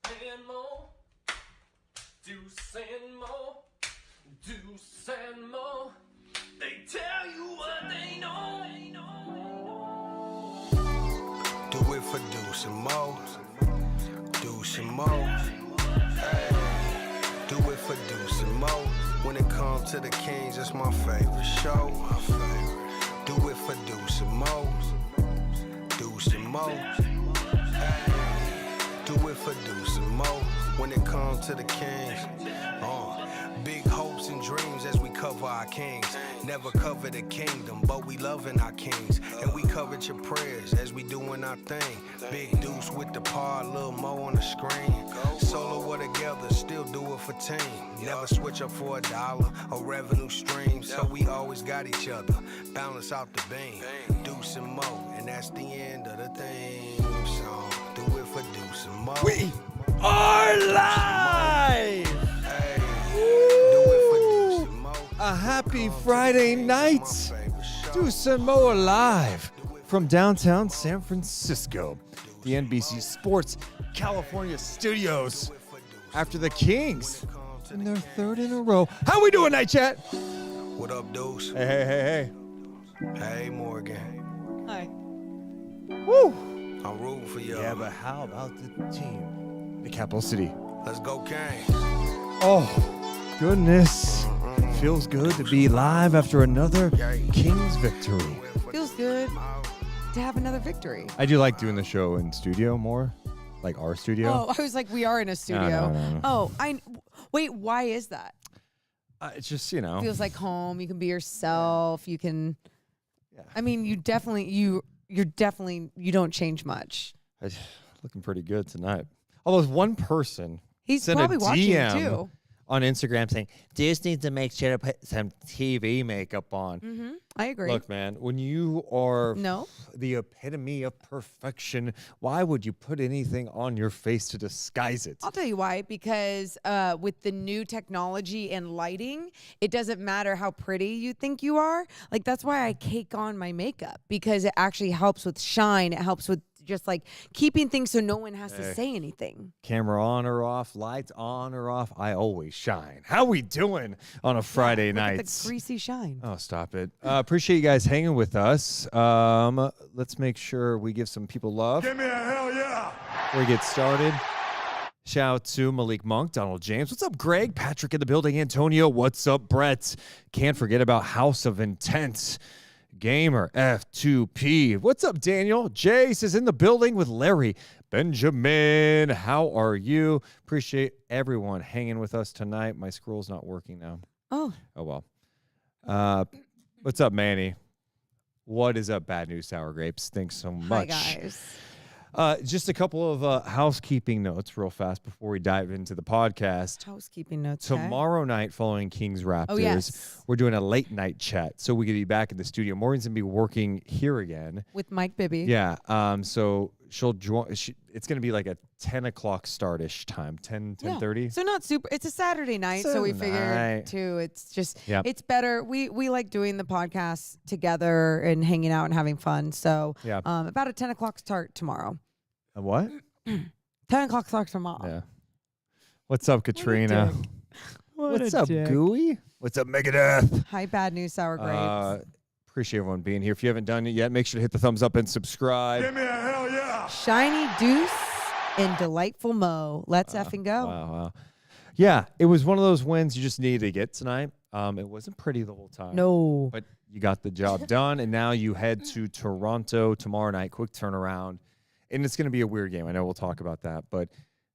and Mo, Deuce and Mo, Deuce and Mo. They tell you what they know. Do it for Deuce and Mo, Deuce and Mo. Hey. Do it for Deuce and Mo. When it comes to the Kings, it's my favorite show. Do it for Deuce and Mo, Deuce and Mo. Hey. Do it for Deuce and Mo. When it comes to the Kings, big hopes and dreams as we cover our kings. Never cover the kingdom, but we loving our kings. And we covered your prayers as we doing our thing. Big Deuce with the par, Lil Mo on the screen. Solo or together, still do it for team. Never switch up for $1 or revenue stream. So we always got each other, balance out the beam. Deuce and Mo, and that's the end of the theme song. Do it for Deuce and Mo. We are live! A happy Friday night. Deuce and Mo are live from downtown San Francisco, the NBC Sports California studios, after the Kings in their third in a row. How we doing, Night Chat? What up, Deuce? Hey. Hey, Morgan. Hi. Woo! I'm rooting for you. Yeah, but how about the team? The capital city. Let's go, Kings. Oh, goodness. Feels good to be live after another Kings victory. Feels good to have another victory. I do like doing the show in studio more, like our studio. Oh, I was like, we are in a studio. No. Oh, wait, why is that? It's just, you know. Feels like home. You can be yourself. You can, Yeah. I mean, you don't change much. Looking pretty good tonight. Although one person He's sent probably a watching DM too. on Instagram saying, Deuce needs to make sure to put some TV makeup on. Mm-hmm. I agree. Look, man, when you are No. the epitome of perfection, why would you put anything on your face to disguise it? I'll tell you why. Because with the new technology and lighting, it doesn't matter how pretty you think you are. Like, that's why I cake on my makeup, because it actually helps with shine. It helps with just like keeping things so no one has to say anything. Camera on or off, lights on or off, I always shine. How we doing on a Friday night? Look at the greasy shine. Oh, stop it. Appreciate you guys hanging with us. Let's make sure we give some people love. Give me a hell yeah. Before we get started, shout out to Malik Monk, Donald James. What's up, Greg? Patrick in the building. Antonio. What's up, Brett? Can't forget about House of Intent. Gamer F2P. What's up, Daniel? Jace is in the building with Larry. Benjamin, how are you? Appreciate everyone hanging with us tonight. My scroll's not working now. Oh well. What's up, Manny? What is up, Bad News Sour Grapes? Thanks so much. Hi, guys. Just a couple of housekeeping notes real fast before we dive into the podcast. Housekeeping notes. Okay. Tomorrow night following Kings-Raptors, Oh, yes. we're doing a late night chat. So we could be back in the studio. Morgan's going to be working here again. With Mike Bibby. Yeah. So she'll join. It's going to be like a 10 o'clock start-ish time, 10:30. So not super. It's a Saturday night, so we figured too. It's just, it's better. We like doing the podcast together and hanging out and having fun. So about a 10 o'clock start tomorrow. A what? 10 o'clock start tomorrow. Yeah. What's up, Katrina? What's up, Gooey? What's up, Megadeth? Hi, Bad News Sour Grapes. Appreciate everyone being here. If you haven't done it yet, make sure to hit the thumbs up and subscribe. Give me a hell yeah. Shiny Deuce and Delightful Mo. Let's effing go. Wow. Yeah, it was one of those wins you just needed to get tonight. It wasn't pretty the whole time. No. But you got the job done, and now you head to Toronto tomorrow night. Quick turnaround. And it's going to be a weird game. I know we'll talk about that, but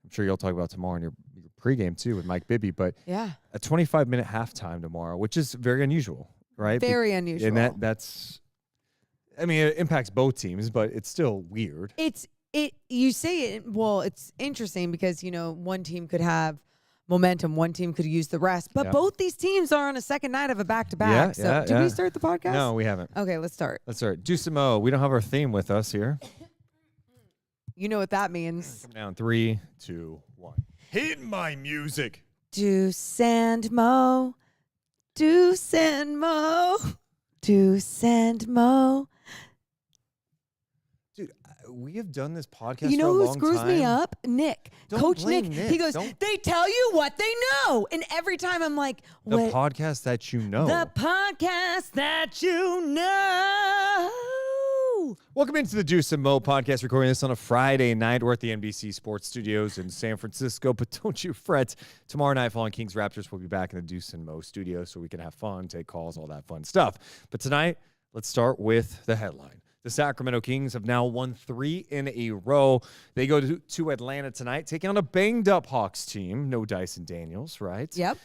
I'm sure you'll talk about tomorrow in your pregame too with Mike Bibby. But yeah, a 25-minute halftime tomorrow, which is very unusual, right? Very unusual. And that's, I mean, it impacts both teams, but it's still weird. You say it, well, it's interesting because, you know, one team could have momentum, one team could use the rest, but both these teams are on a second night of a back-to-back. Did we start the podcast? No, we haven't. Okay, let's start. Deuce and Mo, we don't have our theme with us here. You know what that means. Come down. 3, 2, 1. Hit my music. Deuce and Mo. Deuce and Mo. Deuce and Mo. Dude, we have done this podcast You for know a who long screws me time. up? Nick. Don't Coach blame Nick. Nick. He goes, Don't- they tell you what they know. And every time I'm like, The what? podcast that you know. The podcast that you know. Welcome into the Deuce and Mo podcast, recording this on a Friday night. We're at the NBC Sports Studios in San Francisco, but don't you fret. Tomorrow night, following Kings-Raptors, we'll be back in the Deuce and Mo studio so we can have fun, take calls, all that fun stuff. But tonight, let's start with the headline. The Sacramento Kings have now won 3 in a row. They go to Atlanta tonight, taking on a banged-up Hawks team. No Dyson Daniels, right? Yep.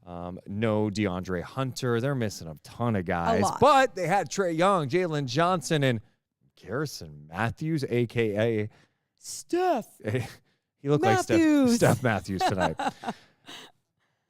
No DeAndre Hunter. They're missing a ton of guys. lot. But they had Trae Young, Jalen Johnson, and Garrison Matthews, a.k.a. Steph. He looked Matthews. like Steph Matthews tonight.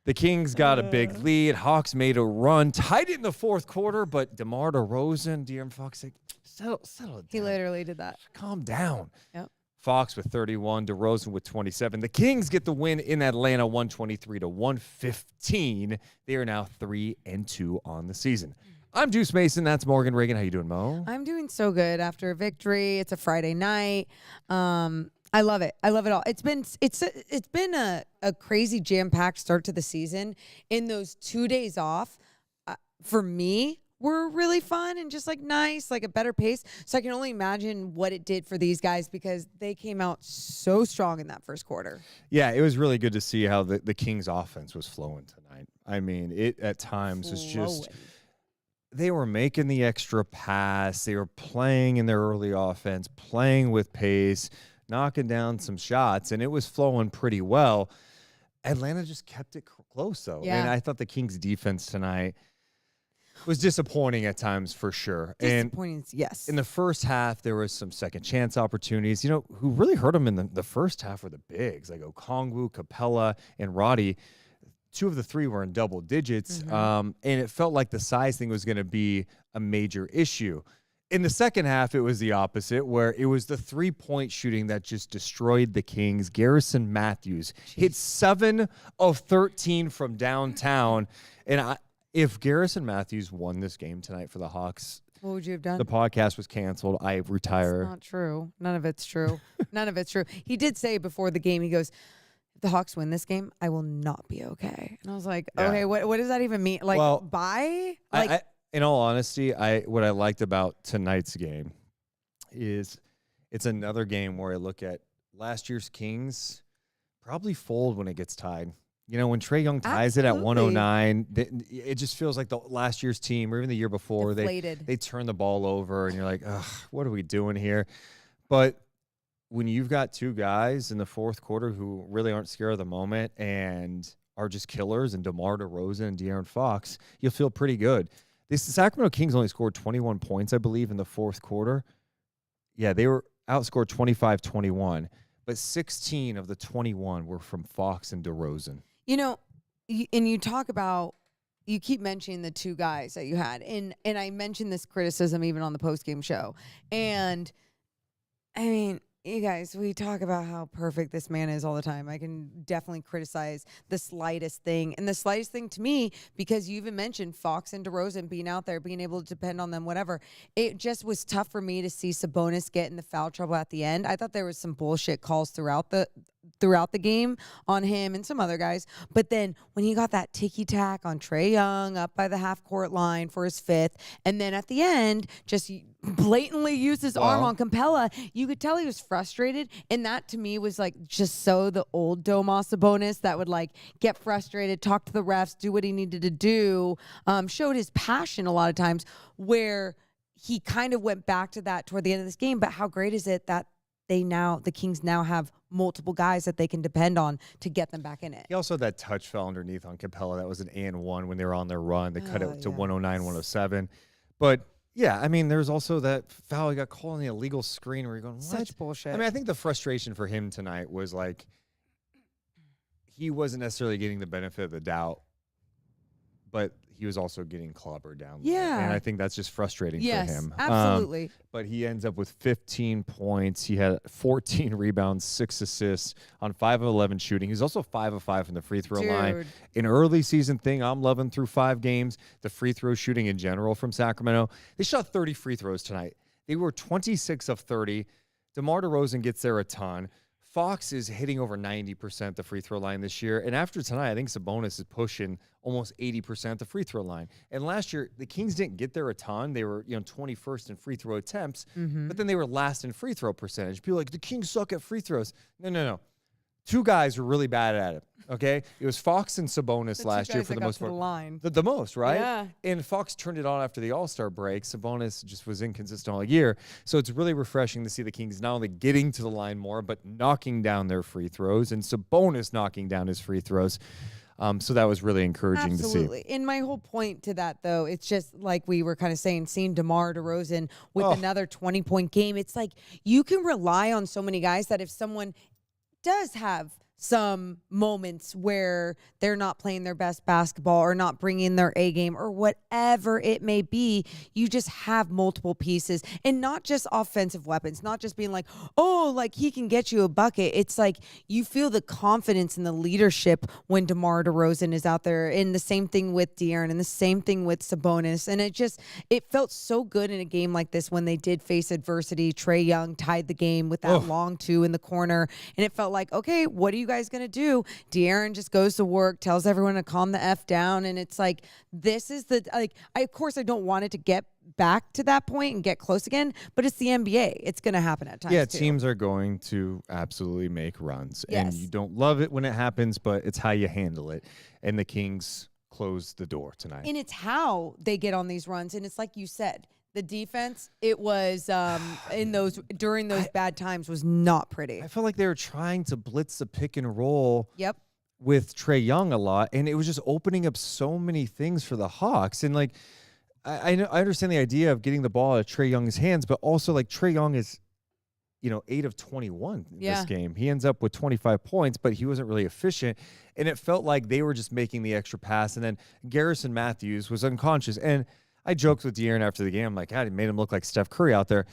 The Kings got a big lead. Hawks made a run, tied it in the fourth quarter, but DeMar DeRozan, De'Aaron Fox, like, settle it He down. literally did that. Calm down. Yep. Fox with 31, DeRozan with 27. The Kings get the win in Atlanta, 123-115. They are now 3-2 on the season. I'm Deuce Mason. That's Morgan Reagan. How you doing, Mo? I'm doing so good after a victory. It's a Friday night. I love it. I love it all. It's been a crazy jam-packed start to the season. In those 2 days off, for me, were really fun and just like nice, like a better pace. So I can only imagine what it did for these guys because they came out so strong in that first quarter. Yeah, it was really good to see how the Kings offense was flowing tonight. I mean, it at times was just Flowing. they were making the extra pass. They were playing in their early offense, playing with pace, knocking down some shots, and it was flowing pretty well. Atlanta just kept it close, though. Yeah. And I thought the Kings' defense tonight was disappointing at times for sure. And Disappointing, yes. in the first half, there was some second chance opportunities. You know, who really hurt them in the first half were the bigs, like Okongwu, Capella, and Roddy. 2 of the 3 were in double digits, and it felt like the size thing was going to be a major issue. In the second half, it was the opposite, where it was the 3-point shooting that just destroyed the Kings. Garrison Matthews hit 7 of 13 from downtown, and if Garrison Matthews won this game tonight for the Hawks, what would you have done? the podcast was canceled. I retire. It's not true. None of it's true. None of it's true. He did say before the game, he goes, if the Hawks win this game, I will not be okay. And I was like, Yeah. okay, what does that even mean? Like, Well, bye? Like, I in all honesty, what I liked about tonight's game is it's another game where I look at last year's Kings probably fold when it gets tied. You know, when Trae Young ties it at Absolutely. 109, it just feels like the last year's team or even the year before, deflated. they turn the ball over and you're like, ugh, what are we doing here? But when you've got 2 guys in the fourth quarter who really aren't scared of the moment and are just killers, and DeMar DeRozan and De'Aaron Fox, you'll feel pretty good. The Sacramento Kings only scored 21 points, I believe, in the fourth quarter. Yeah, they were outscored 25-21, but 16 of the 21 were from Fox and DeRozan. you know, and you talk about, you keep mentioning the 2 guys that you had. And I mentioned this criticism even on the postgame show. And, I mean, you guys, we talk about how perfect this man is all the time. I can definitely criticize the slightest thing. And the slightest thing to me, because you even mentioned Fox and DeRozan being out there, being able to depend on them, whatever. It just was tough for me to see Sabonis get in the foul trouble at the end. I thought there was some bullshit calls throughout the game on him and some other guys. But then when he got that ticky-tack on Trae Young up by the half-court line for his 5th, and then at the end just blatantly used his arm on Capella, you could tell he was frustrated. And that to me was like just so the old Domas Sabonis that would like get frustrated, talk to the refs, do what he needed to do, showed his passion a lot of times, where he kind of went back to that toward the end of this game. But how great is it that the Kings now have multiple guys that they can depend on to get them back in it. He also had that touch fell underneath on Capella. That was an and 1 when they were on their run. They cut it to 109, 107. But yeah, I mean, there's also that foul. He got called on the illegal screen where you're going, what? Such bullshit. I mean, I think the frustration for him tonight was like he wasn't necessarily getting the benefit of the doubt, but he was also getting clobbered down. Yeah. And I think that's just frustrating for him. Absolutely. But he ends up with 15 points. He had 14 rebounds, 6 assists on 5 of 11 shooting. He's also 5 of 5 from the free throw line. Dude. An early season thing I'm loving through 5 games, the free throw shooting in general from Sacramento. They shot 30 free throws tonight. They were 26 of 30. DeMar DeRozan gets there a ton. Fox is hitting over 90% the free throw line this year. And after tonight, I think Sabonis is pushing almost 80% the free throw line. And last year, the Kings didn't get there a ton. They were, 21st in free throw attempts, but then they were last in free throw percentage. People are like, the Kings suck at free throws. No. Two guys were really bad at it, okay? It was Fox and Sabonis last year for the most part. The most, right? Yeah. And Fox turned it on after the All-Star break. Sabonis just was inconsistent all year. So it's really refreshing to see the Kings not only getting to the line more, but knocking down their free throws, and Sabonis knocking down his free throws. So that was really encouraging to see. Absolutely. And my whole point to that, though, it's just like we were kind of saying, seeing DeMar DeRozan with another 20-point game. It's like you can rely on so many guys that if someone does have some moments where they're not playing their best basketball or not bringing their A game or whatever it may be, you just have multiple pieces and not just offensive weapons, not just being like, oh, like he can get you a bucket. It's like you feel the confidence and the leadership when DeMar DeRozan is out there, and the same thing with De'Aaron and the same thing with Sabonis. And it felt so good in a game like this when they did face adversity. Trae Young tied the game with that long two in the corner, and it felt like, okay, what are you guys going to do? De'Aaron just goes to work, tells everyone to calm the F down. And it's like, this is of course I don't want it to get back to that point and get close again, but it's the NBA. It's going to happen at times. Yeah, too. Teams are going to absolutely make runs. Yes. And you don't love it when it happens, but it's how you handle it. And the Kings closed the door tonight. And it's how they get on these runs. And it's like you said, the defense, it was during those bad times was not pretty. I felt like they were trying to blitz the pick and roll Yep. with Trae Young a lot, and it was just opening up so many things for the Hawks. And like, I understand the idea of getting the ball out of Trae Young's hands, but also like Trae Young is, 8 of 21 in this game. He ends up with 25 points, but he wasn't really efficient. And it felt like they were just making the extra pass. And then Garrison Matthews was unconscious. And I joked with De'Aaron after the game. I'm like, God, he made him look like Steph Curry out there.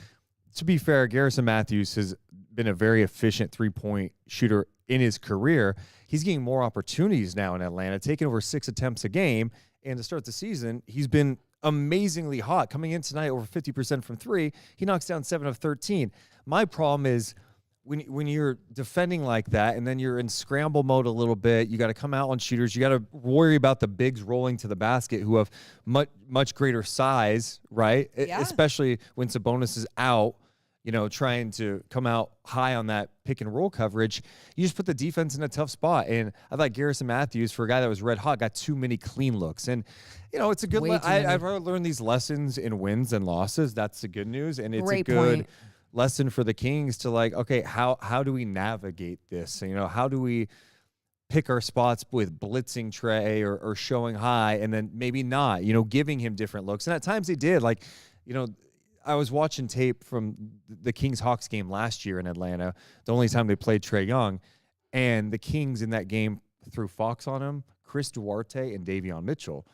To be fair, Garrison Matthews has been a very efficient three-point shooter in his career. He's getting more opportunities now in Atlanta, taking over 6 attempts a game. And to start the season, he's been amazingly hot. Coming in tonight, over 50% from three. He knocks down 7 of 13. My problem is when you're defending like that and then you're in scramble mode a little bit, you got to come out on shooters. You got to worry about the bigs rolling to the basket who have much greater size, right? Yeah. Especially when Sabonis is out, trying to come out high on that pick and roll coverage. You just put the defense in a tough spot. And I thought Garrison Matthews, for a guy that was red hot, got too many clean looks. And, it's a good I've learned these lessons in wins and losses. That's the good news. And it's a good lesson for the Kings to like, okay, how do we navigate this? How do we pick our spots with blitzing Trae or showing high and then maybe not, giving him different looks. And at times they did. Like, I was watching tape from the Kings-Hawks game last year in Atlanta, the only time they played Trae Young, and the Kings in that game threw Fox on him, Chris Duarte, and Davion Mitchell.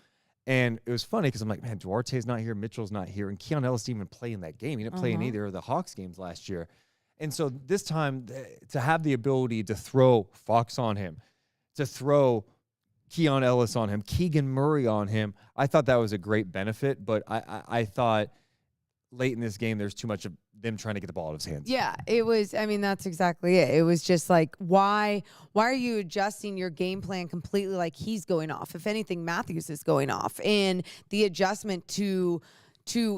And it was funny because I'm like, man, Duarte's not here, Mitchell's not here, and Keon Ellis didn't even play in that game. He didn't play in either of the Hawks games last year. And so this time, to have the ability to throw Fox on him, to throw Keon Ellis on him, Keegan Murray on him, I thought that was a great benefit. But I thought late in this game, there's too much of them trying to get the ball out of his hands. Yeah, it was. I mean, that's exactly it. It was just like, why are you adjusting your game plan completely like he's going off? If anything, Matthews is going off. And the adjustment to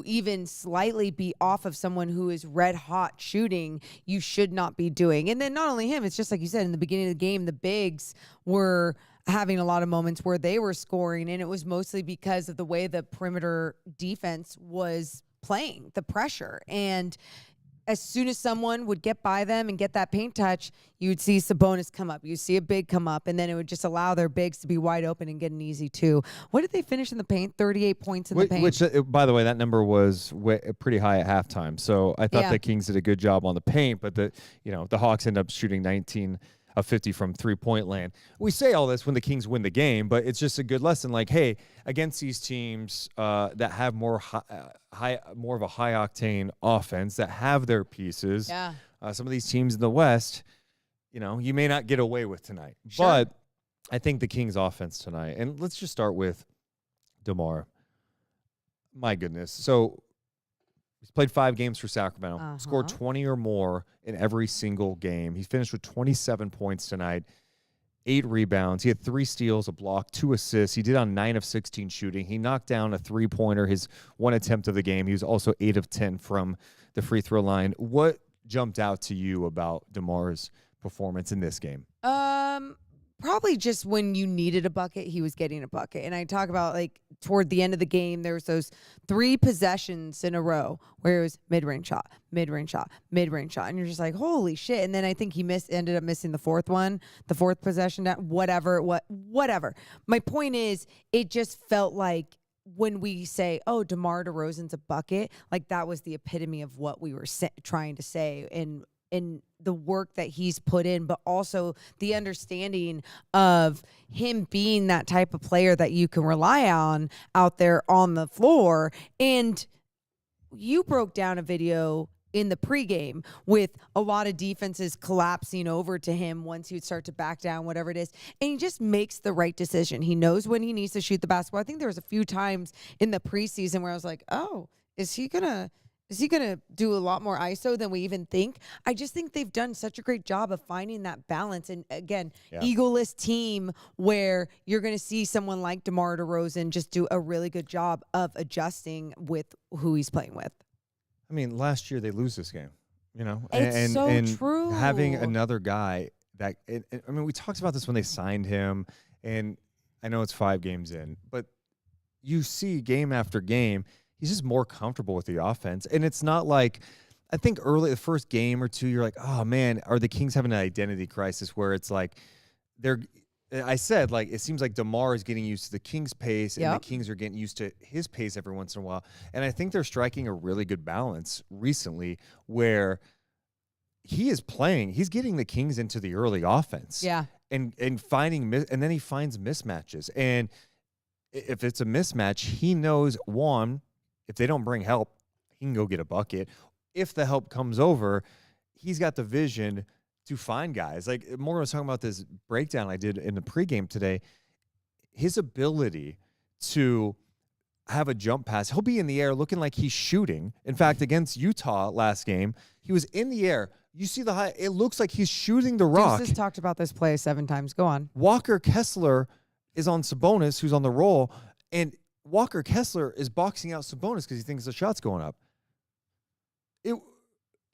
even slightly be off of someone who is red hot shooting, you should not be doing. And then not only him, it's just like you said, in the beginning of the game, the bigs were having a lot of moments where they were scoring, and it was mostly because of the way the perimeter defense was playing, the pressure. And as soon as someone would get by them and get that paint touch, you would see Sabonis come up. You'd see a big come up, and then it would just allow their bigs to be wide open and get an easy two. What did they finish in the paint? 38 points in the paint. Which, by the way, that number was pretty high at halftime. So I thought the Kings did a good job on the paint, but the Hawks end up shooting 19 of 50 from three-point land. We say all this when the Kings win the game, but it's just a good lesson. Like, hey, against these teams that have more of a high-octane offense, that have their pieces, some of these teams in the West, you may not get away with tonight. Sure. But I think the Kings' offense tonight, and let's just start with DeMar. My goodness. So He's played 5 games for Sacramento, scored 20 or more in every single game. He finished with 27 points tonight, 8 rebounds. He had 3 steals, a block, 2 assists. He did on 9 of 16 shooting. He knocked down a 3-pointer, his 1 attempt of the game. He was also 8 of 10 from the free throw line. What jumped out to you about DeMar's performance in this game? Probably just when you needed a bucket, he was getting a bucket. And I talk about, like, toward the end of the game, there was those 3 possessions in a row where it was mid-range shot, mid-range shot, mid-range shot. And you're just like, holy shit. And then I think he ended up missing the 4th one, the 4th possession, whatever. My point is, it just felt like when we say, oh, DeMar DeRozan's a bucket, like that was the epitome of what we were trying to say in the work that he's put in, but also the understanding of him being that type of player that you can rely on out there on the floor. And you broke down a video in the pregame with a lot of defenses collapsing over to him once he would start to back down, whatever it is. And he just makes the right decision. He knows when he needs to shoot the basketball. I think there was a few times in the preseason where I was like, oh, is he going to do a lot more ISO than we even think? I just think they've done such a great job of finding that balance. And again, egoless team where you're going to see someone like DeMar DeRozan just do a really good job of adjusting with who he's playing with. I mean, last year they lose this game, you know? It's so true. Having another guy that, I mean, we talked about this when they signed him, and I know it's 5 games in, but you see game after game, he's just more comfortable with the offense. And it's not like, I think early, the first game or 2, you're like, oh man, are the Kings having an identity crisis where it's like, I said, like, it seems like DeMar is getting used to the Kings' pace, and the Kings are getting used to his pace every once in a while. And I think they're striking a really good balance recently where he is playing, he's getting the Kings into the early offense. Yeah. And finding, and then he finds mismatches. And if it's a mismatch, he knows, one, if they don't bring help, he can go get a bucket. If the help comes over, he's got the vision to find guys. Like Morgan was talking about this breakdown I did in the pregame today. His ability to have a jump pass, he'll be in the air looking like he's shooting. In fact, against Utah last game, he was in the air. You see the high, it looks like he's shooting the rock. Deuce has talked about this play 7 times. Go on. Walker Kessler is on Sabonis, who's on the roll, and Walker Kessler is boxing out Sabonis because he thinks the shot's going up.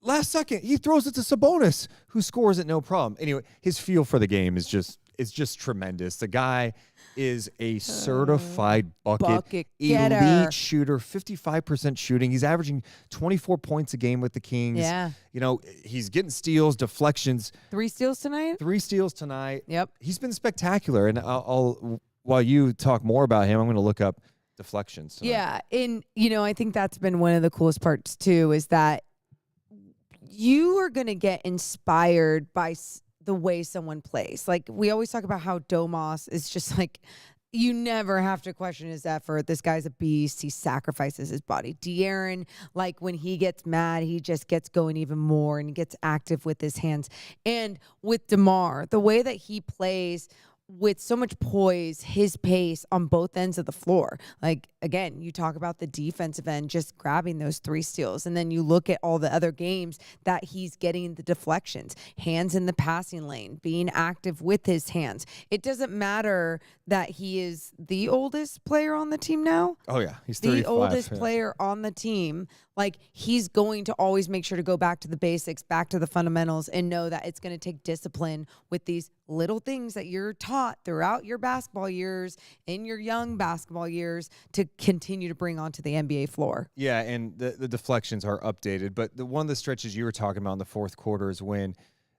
Last second, he throws it to Sabonis, who scores it no problem. Anyway, his feel for the game is just tremendous. The guy is a certified bucket elite shooter, 55% shooting. He's averaging 24 points a game with the Kings. Yeah. You know, he's getting steals, deflections. 3 steals tonight? 3 steals tonight. Yep. He's been spectacular. And I'll while you talk more about him, I'm going to look up deflections tonight. Yeah. And, you know, I think that's been one of the coolest parts, too, is that you are going to get inspired by the way someone plays. Like, we always talk about how Domas is just like, you never have to question his effort. This guy's a beast. He sacrifices his body. De'Aaron, like, when he gets mad, he just gets going even more and gets active with his hands. And with DeMar, the way that he plays with so much poise, his pace on both ends of the floor. Like, again, you talk about the defensive end, just grabbing those 3 steals. And then you look at all the other games that he's getting the deflections, hands in the passing lane, being active with his hands. It doesn't matter that he is the oldest player on the team now. Oh, yeah. He's 35. The oldest player on the team. Like, he's going to always make sure to go back to the basics, back to the fundamentals, and know that it's going to take discipline with these little things that you're taught throughout your basketball years, in your young basketball years, to continue to bring onto the NBA floor. Yeah, and the deflections are updated. But one of the stretches you were talking about in the fourth quarter is when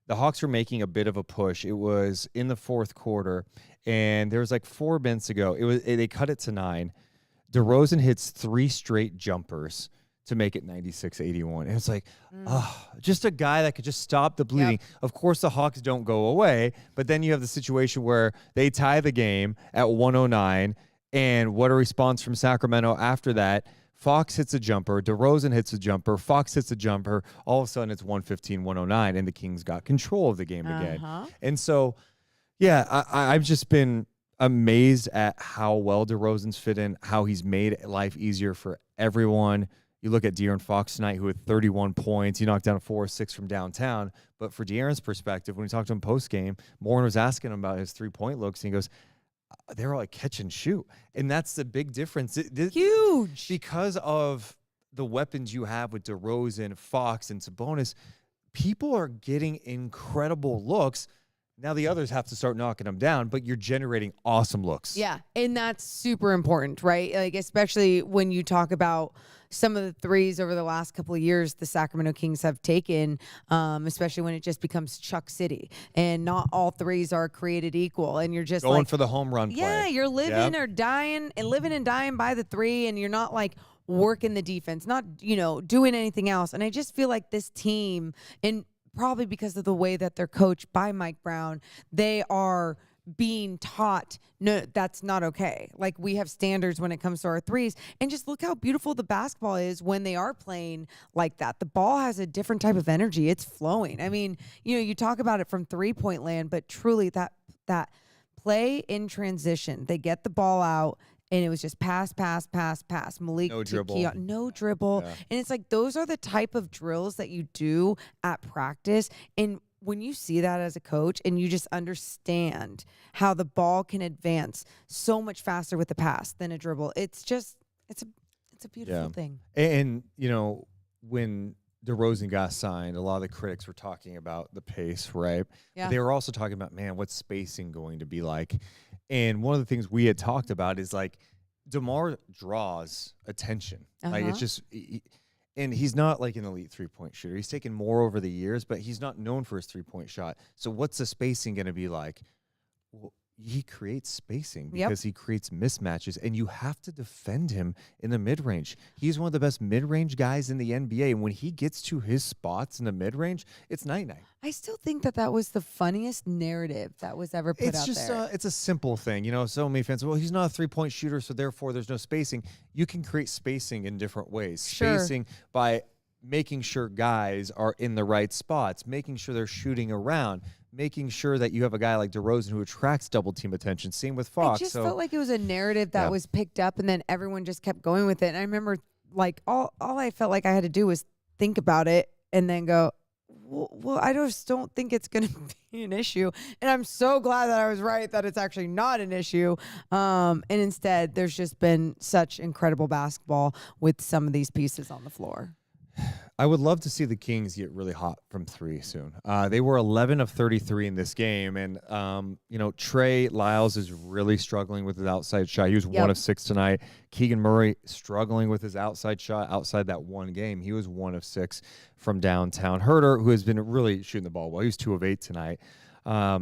the Hawks were making a bit of a push. It was in the fourth quarter, and there was like 4 minutes ago. They cut it to 9. DeRozan hits 3 straight jumpers to make it 96-81. And it's like, just a guy that could just stop the bleeding. Yep. Of course, the Hawks don't go away, but then you have the situation where they tie the game at 109, and what a response from Sacramento after that. Fox hits a jumper, DeRozan hits a jumper, Fox hits a jumper. All of a sudden, it's 115-109, and the Kings got control of the game again. And so, yeah, I've just been amazed at how well DeRozan's fit in, how he's made life easier for everyone. You look at De'Aaron Fox tonight, who had 31 points. He knocked down 4 or 6 from downtown. But for De'Aaron's perspective, when we talked to him post-game, Morin was asking him about his three-point looks, and he goes, they were like catch and shoot. And that's the big difference. Huge. Because of the weapons you have with DeRozan, Fox, and Sabonis, people are getting incredible looks. Now the others have to start knocking them down, but you're generating awesome looks. Yeah, and that's super important, right? Like, especially when you talk about some of the threes over the last couple of years the Sacramento Kings have taken, especially when it just becomes Chuck City. And not all threes are created equal. And you're just going like, for the home run play. Yeah, you're living or dying and living and dying by the three, and you're not like working the defense, not, doing anything else. And I just feel like this team, and probably because of the way that they're coached by Mike Brown, they are being taught, no, that's not okay. Like, we have standards when it comes to our threes, and just look how beautiful the basketball is when they are playing like that. The ball has a different type of energy. It's flowing. I mean, you talk about it from 3-point land, but truly that play in transition, they get the ball out, and it was just pass. Malik no to dribble. Keon, no dribble. Yeah. And it's like, those are the type of drills that you do at practice. And when you see that as a coach and you just understand how the ball can advance so much faster with the pass than a dribble, it's a beautiful thing. And, when DeRozan got signed, a lot of the critics were talking about the pace, right? Yeah. But they were also talking about, man, what's spacing going to be like? And one of the things we had talked about is, like, DeMar draws attention. Like, it's just and he's not like an elite three-point shooter. He's taken more over the years, but he's not known for his three-point shot. So what's the spacing going to be like? Well, he creates spacing because he creates mismatches, and you have to defend him in the mid-range. He's one of the best mid-range guys in the NBA, and when he gets to his spots in the mid-range, it's night-night. I still think that was the funniest narrative that was ever put out there. It's a simple thing. So many fans, well, he's not a three-point shooter, so therefore there's no spacing. You can create spacing in different ways. Sure. Spacing by making sure guys are in the right spots, making sure they're shooting around, making sure that you have a guy like DeRozan who attracts double-team attention. Same with Fox. I just felt like it was a narrative that was picked up, and then everyone just kept going with it. And I remember, like, all I felt like I had to do was think about it and then go, well, I just don't think it's going to be an issue. And I'm so glad that I was right, that it's actually not an issue. And instead, there's just been such incredible basketball with some of these pieces on the floor. I would love to see the Kings get really hot from three soon. They were 11 of 33 in this game, and Trey Lyles is really struggling with his outside shot. He was 1 of 6 tonight. Keegan Murray struggling with his outside shot outside that one game. He was 1 of 6 from downtown. Herter, who has been really shooting the ball well, he was 2 of 8 tonight. Are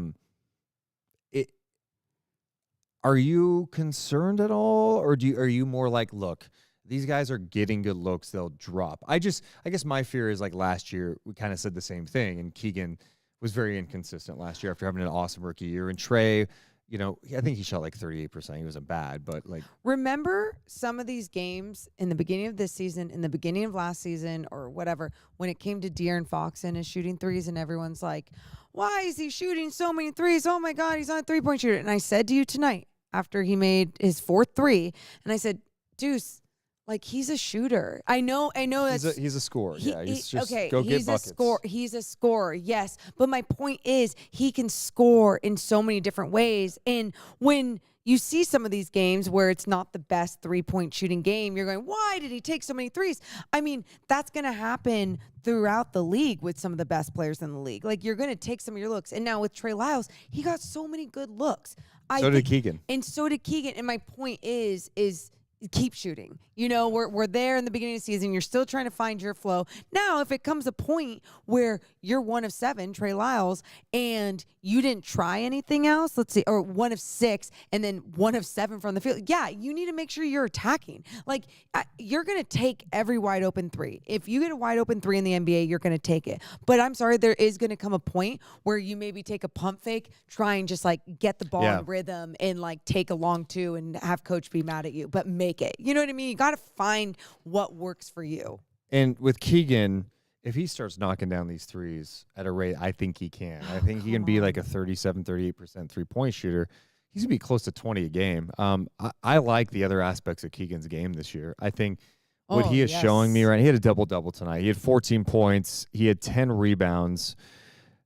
you concerned at all, or are you more like, look, these guys are getting good looks, they'll drop? I guess my fear is, like, last year we kind of said the same thing, and Keegan was very inconsistent last year after having an awesome rookie year. And Trey, I think he shot like 38%. He wasn't bad, but like, remember some of these games in the beginning of this season, in the beginning of last season, or whatever, when it came to De'Aaron Fox and his shooting threes, and everyone's like, why is he shooting so many threes? Oh my God, he's not a 3-point shooter. And I said to you tonight, after he made his 4th three, and I said, Deuce, like, he's a shooter. I know that's he's a scorer. He's just okay. Go He's get buckets. He's a scorer, yes. But my point is, he can score in so many different ways. And when you see some of these games where it's not the best 3-point shooting game, you're going, why did he take so many threes? I mean, that's going to happen throughout the league with some of the best players in the league. Like, you're going to take some of your looks. And now with Trey Lyles, he got so many good looks. So did Keegan. And so did Keegan. And my point is keep shooting. We're there in the beginning of the season. You're still trying to find your flow. Now, if it comes a point where you're 1 of 7, Trey Lyles, and you didn't try anything else, let's see, or 1 of 6, and then 1 of 7 from the field, yeah, you need to make sure you're attacking. Like, you're going to take every wide open 3. If you get a wide open 3 in the NBA, you're going to take it. But I'm sorry, there is going to come a point where you maybe take a pump fake, try and just, like, get the ball in rhythm and, like, take a long 2 and have coach be mad at you, but make it. You know what I mean? You got to find what works for you. And with Keegan, if he starts knocking down these threes at a rate, I think he can. I think he can be like a 37, 38% 3-point shooter. He's going to be close to 20 a game. I like the other aspects of Keegan's game this year. I think what he is showing me right. He had a double-double tonight. He had 14 points. He had 10 rebounds,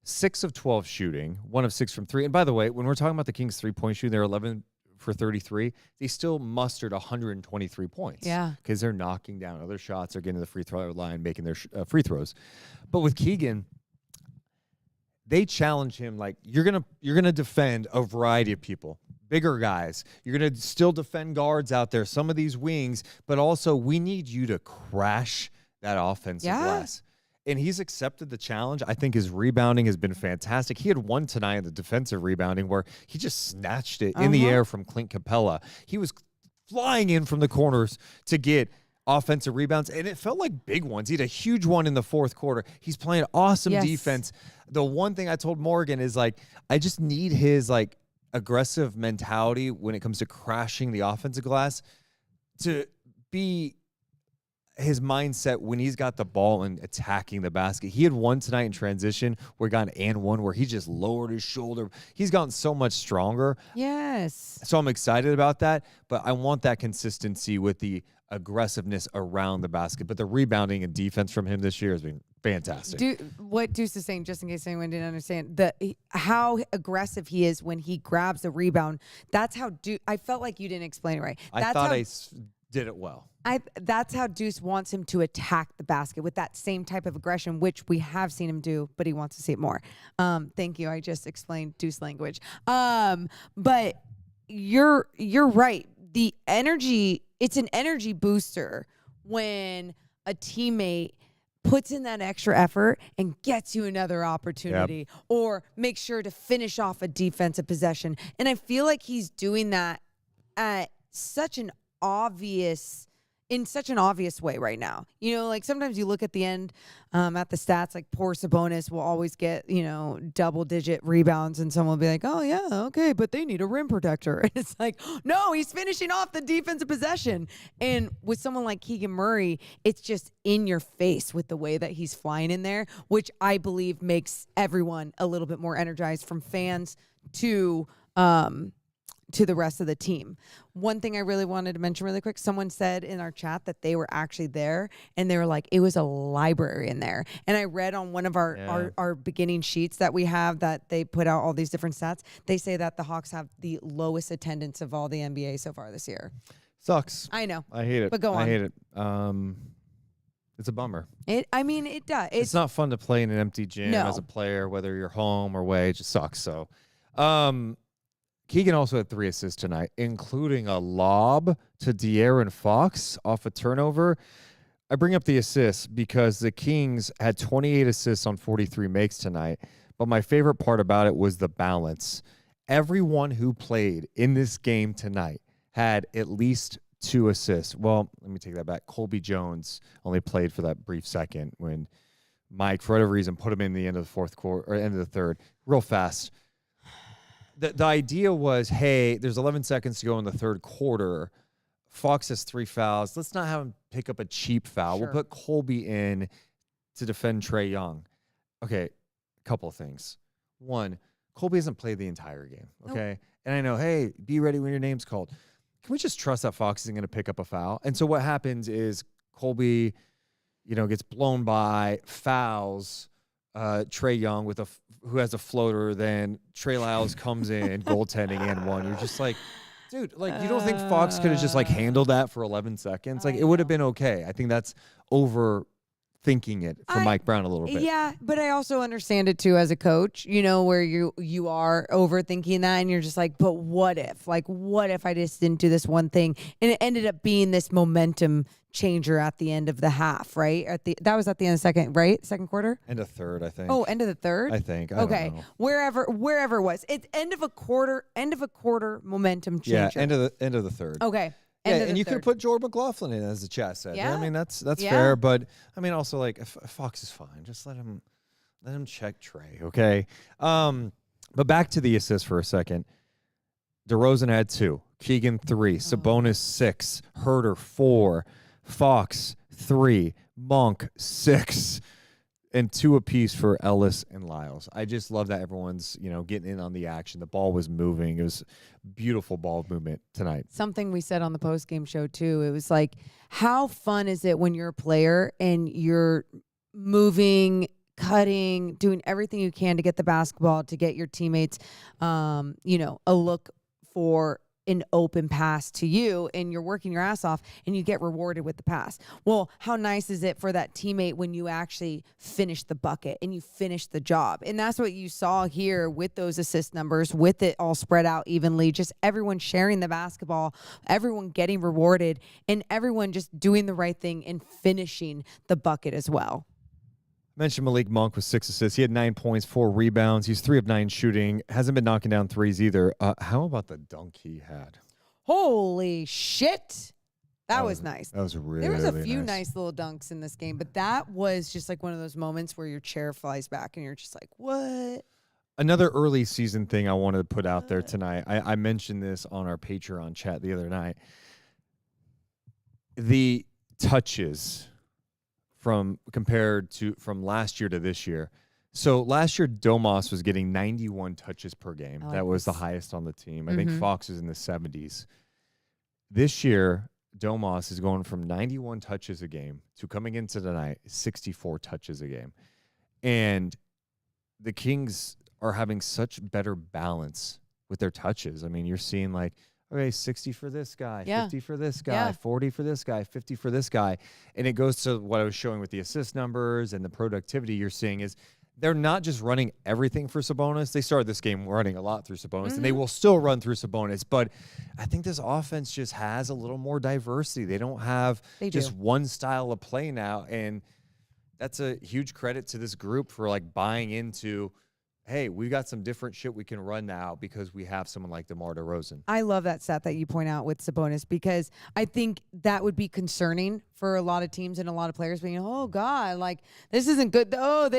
6 of 12 shooting, 1 of 6 from 3. And by the way, when we're talking about the Kings' three-point shooting, they're 11 for 33. They still mustered 123 points. Yeah. Because they're knocking down other shots. They're getting to the free throw line, making their free throws. But with Keegan, they challenge him like, you're gonna defend a variety of people. Bigger guys. You're going to still defend guards out there, some of these wings, but also we need you to crash that offensive glass. And he's accepted the challenge. I think his rebounding has been fantastic. He had one tonight in the defensive rebounding where he just snatched it in the air from Clint Capella. He was flying in from the corners to get offensive rebounds, and it felt like big ones. He had a huge one in the fourth quarter. He's playing awesome defense. The one thing I told Morgan is, like, I just need his, like, aggressive mentality when it comes to crashing the offensive glass to be his mindset when he's got the ball and attacking the basket. He had one tonight in transition where he got an and one where he just lowered his shoulder. He's gotten so much stronger. Yes. So I'm excited about that, but I want that consistency with the aggressiveness around the basket. But the rebounding and defense from him this year has been fantastic. What Deuce is saying, just in case anyone didn't understand, how aggressive he is when he grabs the rebound. That's how I felt like you didn't explain it right. I thought I did it well. That's how Deuce wants him to attack the basket, with that same type of aggression, which we have seen him do, but he wants to see it more. Thank you. I just explained Deuce language. But you're right. The energy, it's an energy booster when a teammate puts in that extra effort and gets you another opportunity, or makes sure to finish off a defensive possession. And I feel like he's doing that in such an obvious way right now. You know, like sometimes you look at the end at the stats, like poor Sabonis will always get, double-digit rebounds, and someone will be like, oh, yeah, okay, but they need a rim protector. And it's like, no, he's finishing off the defensive possession. And with someone like Keegan Murray, it's just in your face with the way that he's flying in there, which I believe makes everyone a little bit more energized, from fans to the rest of the team. One thing I really wanted to mention really quick, someone said in our chat that they were actually there, and they were like, it was a library in there. And I read on one of our beginning sheets that we have, that they put out all these different stats. They say that the Hawks have the lowest attendance of all the NBA so far this year. Sucks. I know. I hate it. But go on. I hate it. It's a bummer. It does. It's not fun to play in an empty gym as a player, whether you're home or away. It just sucks. So, Keegan also had 3 assists tonight, including a lob to De'Aaron Fox off a turnover. I bring up the assists because the Kings had 28 assists on 43 makes tonight, but my favorite part about it was the balance. Everyone who played in this game tonight had at least 2 assists. Well, let me take that back. Colby Jones only played for that brief second when Mike, for whatever reason, put him in the end of the fourth quarter, or end of the third, real fast. The idea was, hey, there's 11 seconds to go in the third quarter. Fox has 3 fouls. Let's not have him pick up a cheap foul. Sure. We'll put Colby in to defend Trae Young. Okay, a couple of things. One, Colby hasn't played the entire game, okay? Nope. And I know, hey, be ready when your name's called. Can we just trust that Fox isn't going to pick up a foul? And so what happens is Colby, gets blown by, fouls Trae Young who has a floater, then Trey Lyles comes in, goaltending and one. You're just like, dude, like, you don't think Fox could have just like handled that for 11 seconds? Like, it would have been okay. I think that's overthinking it for Mike Brown a little bit. Yeah, but I also understand it too as a coach, where you are overthinking that, and you're just like, but what if? Like, what if I just didn't do this one thing? And it ended up being this momentum changer at the end of the half, right? That was at the end of the second, right? Second quarter? End of third, I think. Oh, end of the third? I think. I okay. don't know. Wherever it was. It's end of a quarter momentum changer. Yeah, end of the third. Okay. And you could put Jordan McLaughlin in, as the chat said. Yeah. I mean, that's fair, but I mean, also, like, if Fox is fine, just let him check Trae, okay? But back to the assist for a second. DeRozan had 2, Keegan 3, Sabonis 6, Herter 4, Fox 3, Monk 6. And 2 apiece for Ellis and Lyles. I just love that everyone's, getting in on the action. The ball was moving. It was beautiful ball movement tonight. Something we said on the post-game show, too. It was like, how fun is it when you're a player and you're moving, cutting, doing everything you can to get the basketball, to get your teammates, a look for an open pass to you, and you're working your ass off and you get rewarded with the pass. Well, how nice is it for that teammate when you actually finish the bucket and you finish the job? And that's what you saw here with those assist numbers, with it all spread out evenly, just everyone sharing the basketball, everyone getting rewarded, and everyone just doing the right thing and finishing the bucket as well. Mentioned Malik Monk with 6 assists. He had 9 points, 4 rebounds. He's 3 of 9 shooting. Hasn't been knocking down threes either. How about the dunk he had? Holy shit. That was nice. That was really, there was a few nice little dunks in this game, but that was just like one of those moments where your chair flies back and you're just like, what? Another early season thing I wanted to put out there tonight. I mentioned this on our Patreon chat the other night. The touches compared to from last year to this year. So last year, Domas was getting 91 touches per game. That was the highest on the team. I think Fox was in the 70s. This year, Domas is going from 91 touches a game to coming into tonight 64 touches a game. And the Kings are having such better balance with their touches. I mean, you're seeing like, okay, 60 for this guy, 50 for this guy, 40 for this guy, 50 for this guy. And it goes to what I was showing with the assist numbers and the productivity you're seeing is they're not just running everything for Sabonis. They started this game running a lot through Sabonis, and they will still run through Sabonis. But I think this offense just has a little more diversity. They don't have just one style of play now. And that's a huge credit to this group for like buying into, hey, we got some different shit we can run now because we have someone like DeMar DeRozan. I love that stat that you point out with Sabonis because I think that would be concerning for a lot of teams and a lot of players being, oh God, like this isn't good. Oh,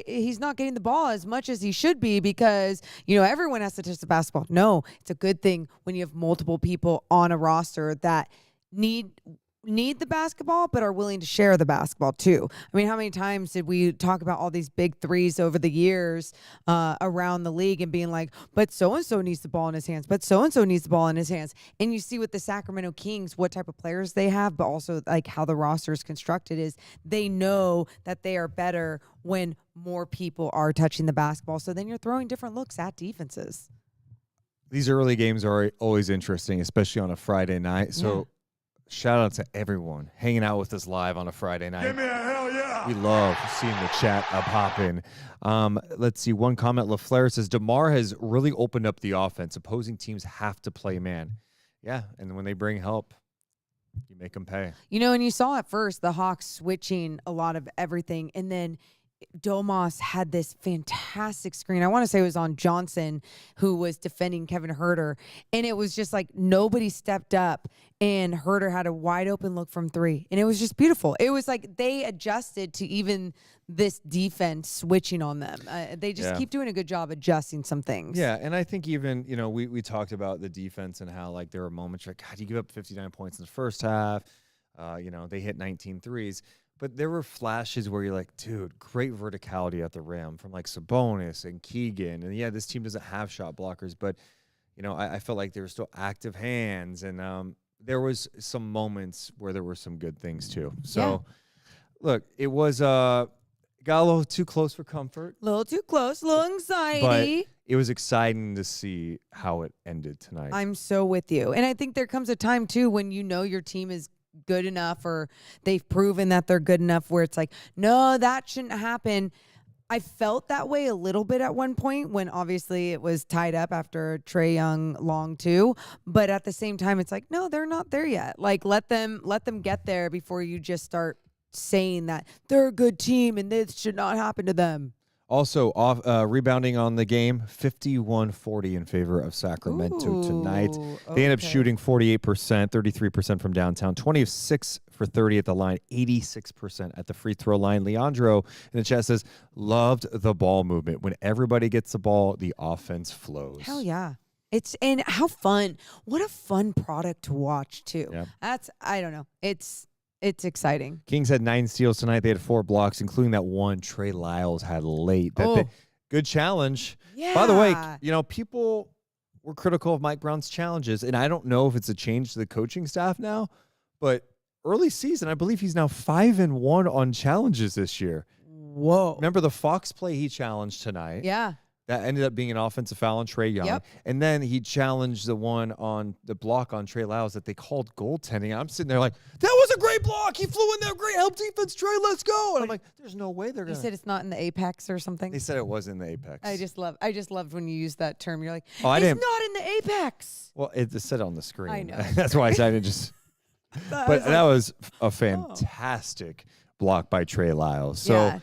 he's not getting the ball as much as he should be because, everyone has to touch the basketball. No, it's a good thing when you have multiple people on a roster that need the basketball but are willing to share the basketball too. I mean, how many times did we talk about all these big threes over the years around the league and being like, but so-and-so needs the ball in his hands, but so-and-so needs the ball in his hands. And you see with the Sacramento Kings what type of players they have, but also like how the roster is constructed is they know that they are better when more people are touching the basketball. So then you're throwing different looks at defenses. These early games are always interesting, especially on a Friday night. So shout out to everyone hanging out with us live on a Friday night. Give me a hell yeah. We love seeing the chat popping. Let's see. One comment, LaFleur says, DeMar has really opened up the offense. Opposing teams have to play man. Yeah, and when they bring help, you make them pay. And you saw at first the Hawks switching a lot of everything, and then Domas had this fantastic screen. I want to say it was on Johnson, who was defending Kevin Huerter. And it was just like nobody stepped up, and Huerter had a wide open look from 3. And it was just beautiful. It was like they adjusted to even this defense switching on them. They just keep doing a good job adjusting some things. Yeah, and I think even, we talked about the defense and how like there were moments like, God, you give up 59 points in the first half. They hit 19 threes. But there were flashes where you're like, dude, great verticality at the rim from like Sabonis and Keegan. And yeah, this team doesn't have shot blockers, but, I felt like there were still active hands. And there was some moments where there were some good things too. So, look, it was got a little too close for comfort. A little too close, a little anxiety. But it was exciting to see how it ended tonight. I'm so with you. And I think there comes a time too when your team is good enough or they've proven that they're good enough where it's like, no, that shouldn't happen. I felt that way a little bit at one point when obviously it was tied up after Trae Young long too. But at the same time, it's like, no, they're not there yet. Like let them get there before you just start saying that they're a good team and this should not happen to them. Also, rebounding on the game, 51-40 in favor of Sacramento tonight. They end up shooting 48%, 33% from downtown, 20 of 6 for 30 at the line, 86% at the free throw line. Leandro in the chat says, loved the ball movement. When everybody gets the ball, the offense flows. Hell yeah. And how fun. What a fun product to watch, too. Yeah. I don't know. It's It's exciting. Kings had 9 steals tonight. They had 4 blocks, including that one Trey Lyles had late. Good challenge. Yeah. By the way, people were critical of Mike Brown's challenges, and I don't know if it's a change to the coaching staff now, but early season, I believe he's now 5-1 on challenges this year. Whoa. Remember the Fox play he challenged tonight? Yeah. That ended up being an offensive foul on Trae Young. Yep. And then he challenged the one on the block on Trey Lyles that they called goaltending. I'm sitting there like, that was a great block. He flew in there. Great help defense, Trey. Let's go. And I'm like, there's no way they're going to. You said it's not in the apex or something? They said it was in the apex. I just loved when you used that term. You're like, it's I didn't. not in the apex. Well, it said it on the screen. I know. That's why I said I didn't just. But that was a fantastic block by Trey Lyles. So,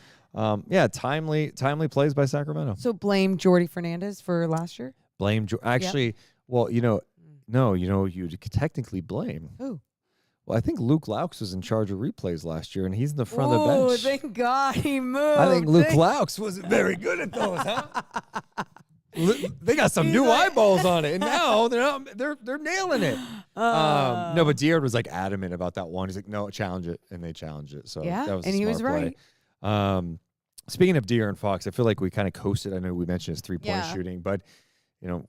timely plays by Sacramento. So blame Jordy Fernandez for last year? Actually, well, you could technically blame. Who? Well, I think Luke Laux was in charge of replays last year, and he's in the front of the Oh, bench. thank God he moved. I think Luke Laux wasn't very good at those, huh? They got some new eyeballs on it, and now they're nailing it. No, but De'Aaron was like adamant about that one. He's like, no, challenge it, and they challenged it. So that was and a he was smart right. play. Speaking of De'Aaron Fox, I feel like we kind of coasted. I know we mentioned his 3-point shooting, but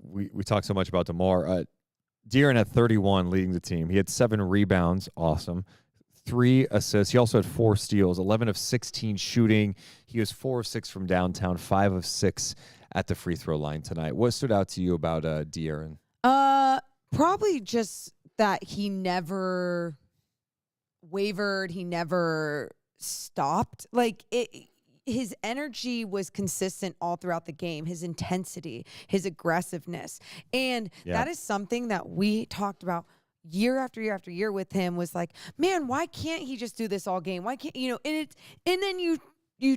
we talked so much about DeMar. De'Aaron had 31 leading the team. He had 7 rebounds, awesome. 3 assists. He also had 4 steals, 11 of 16 shooting. He was 4 of 6 from downtown, 5 of 6 at the free throw line tonight. What stood out to you about De'Aaron? Probably just that he never wavered. He never stopped. Like his energy was consistent all throughout the game, his intensity, his aggressiveness. And that is something that we talked about year after year after year with him, was like, man, why can't he just do this all game? Why can't, and then you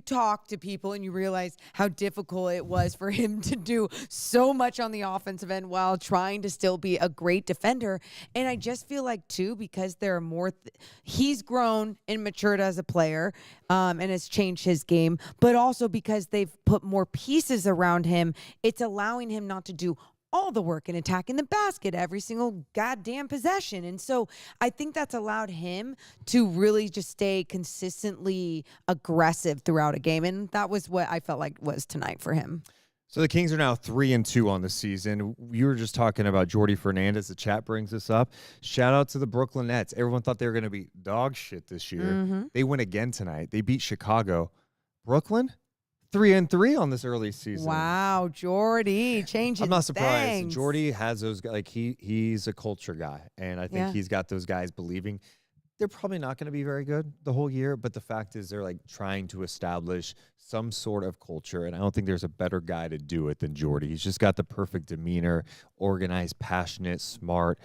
talk to people and you realize how difficult it was for him to do so much on the offensive end while trying to still be a great defender. And I just feel like, too, because there are more, he's grown and matured as a player and has changed his game, but also because they've put more pieces around him, it's allowing him not to do all the work and attacking the basket every single goddamn possession. And so I think that's allowed him to really just stay consistently aggressive throughout a game. And that was what I felt like was tonight for him. So the Kings are now 3-2 on the season. You were just talking about Jordy Fernandez. The chat brings this up. Shout out to the Brooklyn Nets. Everyone thought they were going to be dog shit this year. Mm-hmm. They win again tonight. They beat Chicago. Brooklyn, 3-3 on this early season. Wow, Jordy changing. I'm not surprised. things. Jordy has those, like, he's a culture guy, and I think he's got those guys believing they're probably not going to be very good the whole year, but the fact is they're like trying to establish some sort of culture, and I don't think there's a better guy to do it than Jordy. He's just got the perfect demeanor, organized, passionate, smart.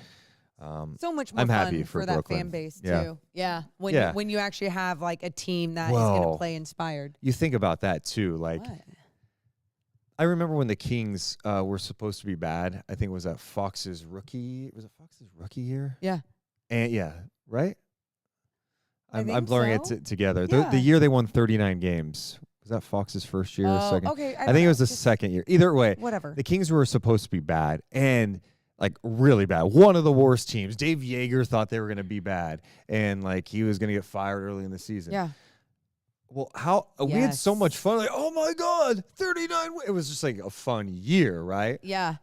So much more I'm fun happy for that Brooklyn. fan base Yeah. too. Yeah, when you actually have like a team that is going to play inspired. You think about that too, like. What? I remember when the Kings were supposed to be bad. I think it was Fox's rookie. Was it Fox's rookie year? Yeah. And right? I'm think blurring so. it together. Yeah. The year they won 39 games. Was that Fox's first year or second? Okay. I think it was the second year. Either way, Whatever. the Kings were supposed to be bad and like really bad. One of the worst teams. Dave Yeager thought they were going to be bad and like he was going to get fired early in the season. Yeah. Well, we had so much fun. Like, oh my God, 39. It was just like a fun year, right? Yeah.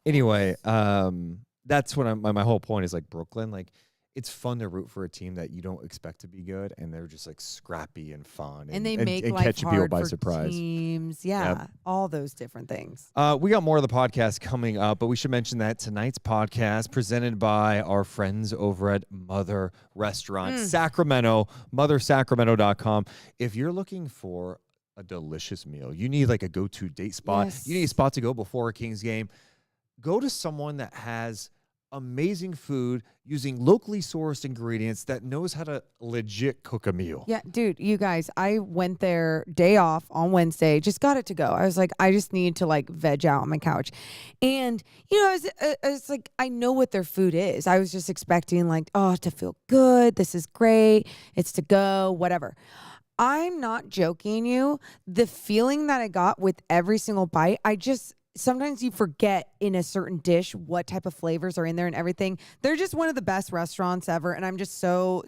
Anyway, that's what my whole point is, like Brooklyn, like it's fun to root for a team that you don't expect to be good, and they're just like scrappy and fun, and they make life catch people hard by for surprise. teams. Yeah, all those different things. We got more of the podcast coming up, but we should mention that tonight's podcast presented by our friends over at Mother Restaurant Sacramento, mothersacramento.com. If you're looking for a delicious meal, you need like a go-to date spot. Yes. You need a spot to go before a Kings game. Go to someone that has amazing food using locally sourced ingredients that knows how to legit cook a meal. Yeah, dude, you guys, I went there day off on Wednesday, just got it to go. I was like, I just need to like veg out on my couch. And, it's like, I know what their food is. I was just expecting like, to feel good. This is great. It's to go, whatever. I'm not joking you. The feeling that I got with every single bite, I just sometimes you forget in a certain dish what type of flavors are in there and everything. They're just one of the best restaurants ever, and I'm just so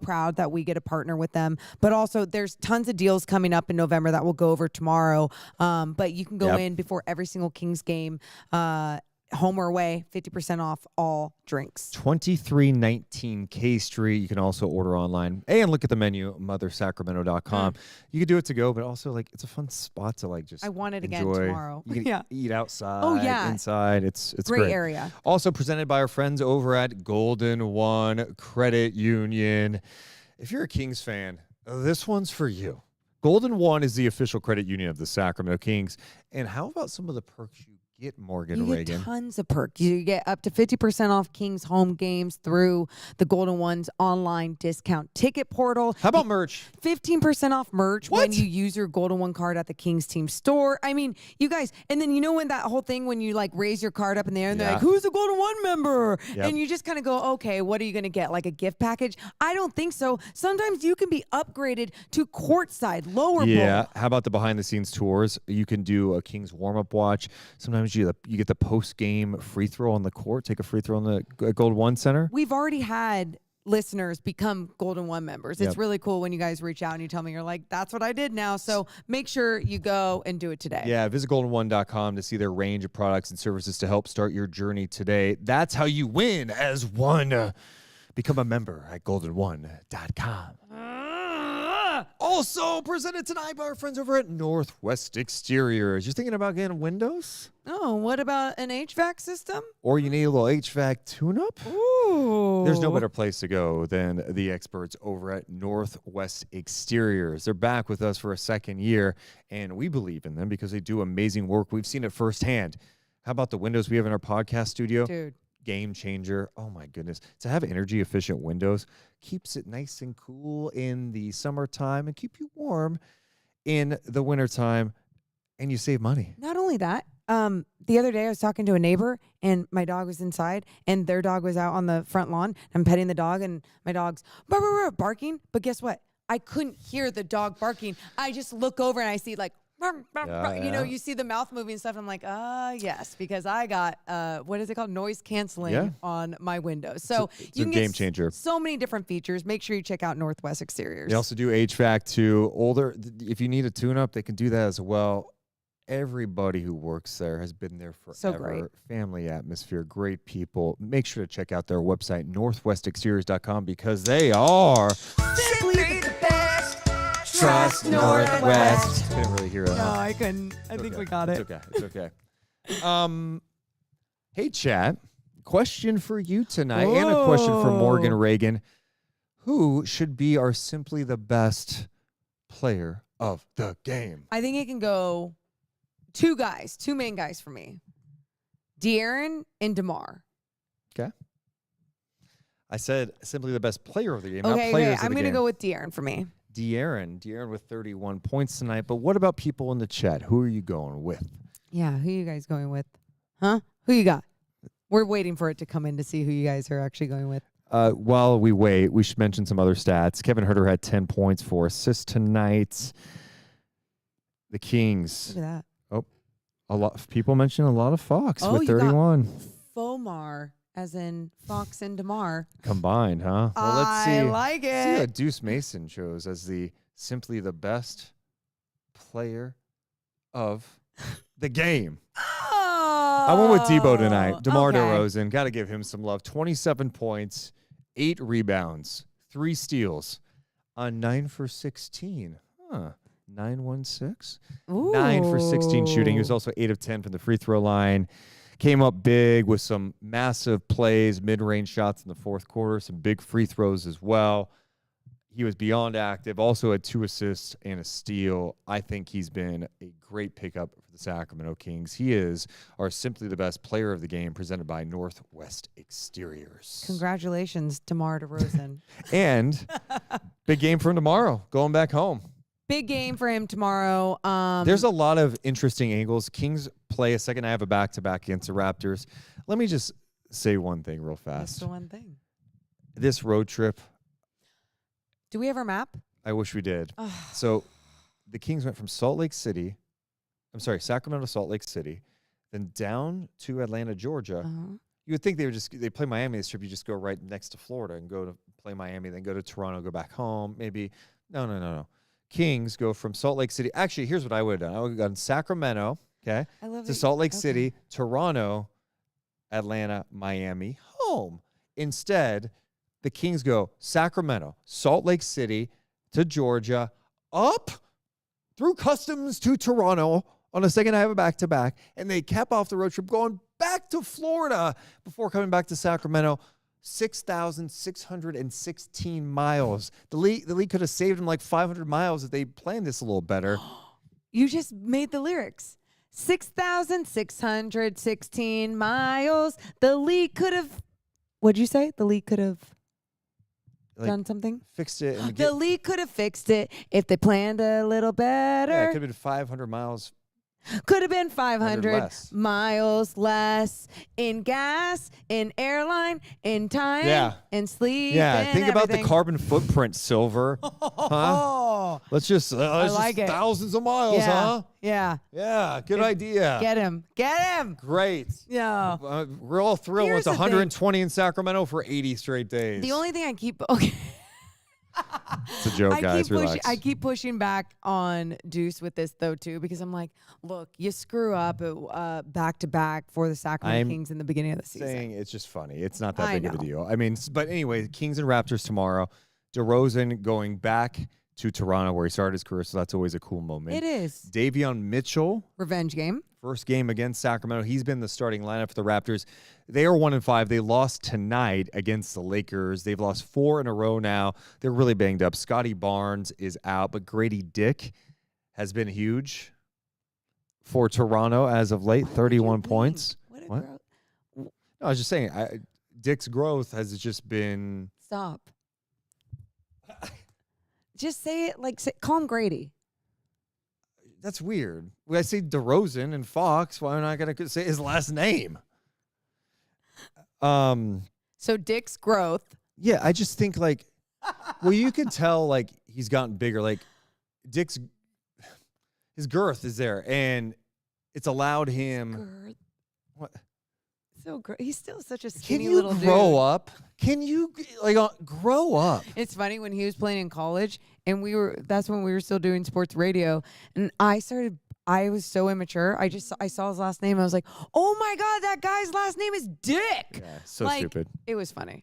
proud that we get to partner with them. But also, there's tons of deals coming up in November that we'll go over tomorrow. But you can go in before every single Kings game, home or away, 50% off all drinks. 2319 K Street. You can also order online and look at the menu, mothersacramento.com. You can do it to go, but also like it's a fun spot to like just I want it again enjoy. tomorrow. You can eat outside, inside. It's great great area. Also presented by our friends over at Golden One Credit Union. If you're a Kings fan, this one's for you. Golden One is the official credit union of the Sacramento Kings. And how about some of the perks you get, Morgan Reagan? Get tons of perks. You get up to 50% off Kings home games through the Golden One's online discount ticket portal. How about merch? 15% off merch when you use your Golden One card at the Kings team store. I mean, you guys, and then you know when that whole thing when you like raise your card up in the air and they're like, who's a Golden One member? And you just kind of go, okay, what are you going to get? Like a gift package? I don't think so. Sometimes you can be upgraded to courtside, lower bowl. How about the behind the scenes tours? You can do a Kings warm up watch. Sometimes you get the post game free throw on the court. Take a free throw on the Golden One Center. We've already had listeners become Golden One members. It's really cool when you guys reach out and you tell me you're like, that's what I did now. So make sure you go and do it today. Yeah, visit golden1.com to see their range of products and services to help start your journey today. That's how you win as one. Become a member at golden1.com. Also presented tonight by our friends over at Northwest Exteriors. You're thinking about getting windows? Oh, what about an HVAC system? Or you need a little HVAC tune-up? Ooh. There's no better place to go than the experts over at Northwest Exteriors. They're back with us for a second year, and we believe in them because they do amazing work. We've seen it firsthand. How about the windows we have in our podcast studio? Dude. Game changer. Oh my goodness. To have energy efficient windows keeps it nice and cool in the summertime and keep you warm in the wintertime, and you save money. Not only that, the other day I was talking to a neighbor and my dog was inside and their dog was out on the front lawn. I'm petting the dog and my dog's barking. But guess what? I couldn't hear the dog barking. I just look over and I see like, you know, you see the mouth moving and stuff. I'm like, yes, because I got, what is it called? Noise canceling on my windows. So it's you a can game get changer. So many different features. Make sure you check out Northwest Exteriors. They also do HVAC too. If you need a tune-up, they can do that as well. Everybody who works there has been there forever. So great. Family atmosphere, great people. Make sure to check out their website, northwestexteriors.com, because they are Simply the best. Trust Northwest. Couldn't really hear it. No, I couldn't. I think we got it. It's okay. Hey, chat. Question for you tonight and a question for Morgan Reagan. Who should be our simply the best player of the game? I think it can go two main guys for me. De'Aaron and DeMar. Okay. I said simply the best player of the game, Okay, not players of the I'm game. going to go with De'Aaron for me. De'Aaron with 31 points tonight. But what about people in the chat? Who are you going with? Yeah, who you guys going with? Huh? Who you got? We're waiting for it to come in to see who you guys are actually going with. While we wait, we should mention some other stats. Kevin Huerter had 10 points, 4 assists tonight. The Kings. Look at that. Oh, a lot of people mentioned a lot of Fox with you got 31. Fomar, as in Fox and DeMar. Combined, huh? Well, let's see. I like Let's see it. what Deuce Mason chose as simply the best player of the game. Oh, I went with Debo tonight. DeMar okay. DeRozan. Got to give him some love. 27 points, 8 rebounds, 3 steals on 9 for 16. 9-1-6. 9 for 16 shooting. He was also 8 of 10 from the free throw line. Came up big with some massive plays, mid-range shots in the fourth quarter, some big free throws as well. He was beyond active, also had 2 assists and a steal. I think he's been a great pickup for the Sacramento Kings. He is our simply the best player of the game, presented by Northwest Exteriors. Congratulations, DeMar DeRozan. And big game for him tomorrow, going back home. Big game for him tomorrow. There's a lot of interesting angles. Kings play a second half of back-to-back against the Raptors. Let me just say one thing real fast. That's the one thing. This road trip, Do we have our map? I wish we did. So the Kings went from Sacramento to Salt Lake City. then down to Atlanta, Georgia. Uh-huh. You would think they play Miami this trip. You just go right next to Florida and go to play Miami, then go to Toronto, go back home. Maybe. No. Kings go from Salt Lake City. Actually, here's what I would have done. I would have gone Sacramento, okay, I love to it. Salt Lake Okay. City, Toronto, Atlanta, Miami, home. Instead, the Kings go Sacramento, Salt Lake City to Georgia, up through customs to Toronto on a second half of back-to-back, and they cap off the road trip going back to Florida before coming back to Sacramento. 6,616 miles. The league could have saved them like 500 miles if they planned this a little better. You just made the lyrics. 6,616 miles. The league could have. What'd you say? The league could have done something? Fixed it. And The league could have fixed it if they planned a little better. yeah, it could have been 500 miles. Could have been 500 less. miles less in gas, in airline, in time, Yeah. in sleep. Yeah, and think about the everything. carbon footprint, Silver. Huh? Oh, Let's just, like it. thousands of miles, yeah, huh? yeah. Yeah, good idea. Get him. Great. Yeah. We're all thrilled. Here's It's the thing. 120 in Sacramento for 80 straight days. The only thing I keep okay. It's a joke, guys. Relax. I keep pushing back on Deuce with this though too, because I'm like, look, you screw up back to back for the Sacramento I'm Kings in the beginning of the season. saying it's just funny. It's not that I big of a know. deal. I mean, but anyway, Kings and Raptors tomorrow. DeRozan going back to Toronto where he started his career, so that's always a cool moment. It is Davion Mitchell, revenge game. first game against Sacramento. He's been the starting lineup for the Raptors. They are 1-5. They lost tonight against the Lakers. They've lost 4 in a row now. They're really banged up. Scotty Barnes is out, but Grady Dick has been huge for Toronto as of late. 31 points. What a What? growth. No, I was just saying, Dick's growth has just been. Stop. Just say it call him Grady. That's weird. When I say DeRozan and Fox, why am I not going to say his last name? So Dick's growth. Yeah, I just think well, you can tell he's gotten bigger. Dick's his girth is there, and it's allowed him. Girth. What? So he's still such a Can skinny you little grow dude. up? Can you grow up? It's funny when he was playing in college, and that's when we were still doing sports radio, and I was so immature. I saw his last name. I was like, oh my God, that guy's last name is Dick. Yeah, so stupid. It was funny.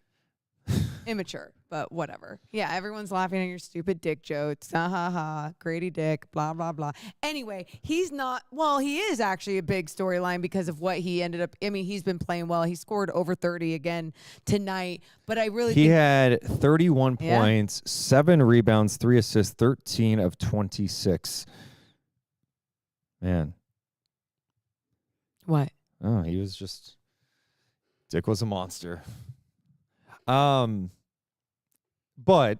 Immature, but whatever. Yeah, everyone's laughing at your stupid Dick jokes. Ha ha ha. Grady Dick, blah, blah, blah. Anyway, he is actually a big storyline because of what he ended up. I mean, he's been playing well. He scored over 30 again tonight, but I really He think had 31 Yeah. points, 7 rebounds, 3 assists, 13 of 26. Man. what? Oh, he was just Dick was a monster. But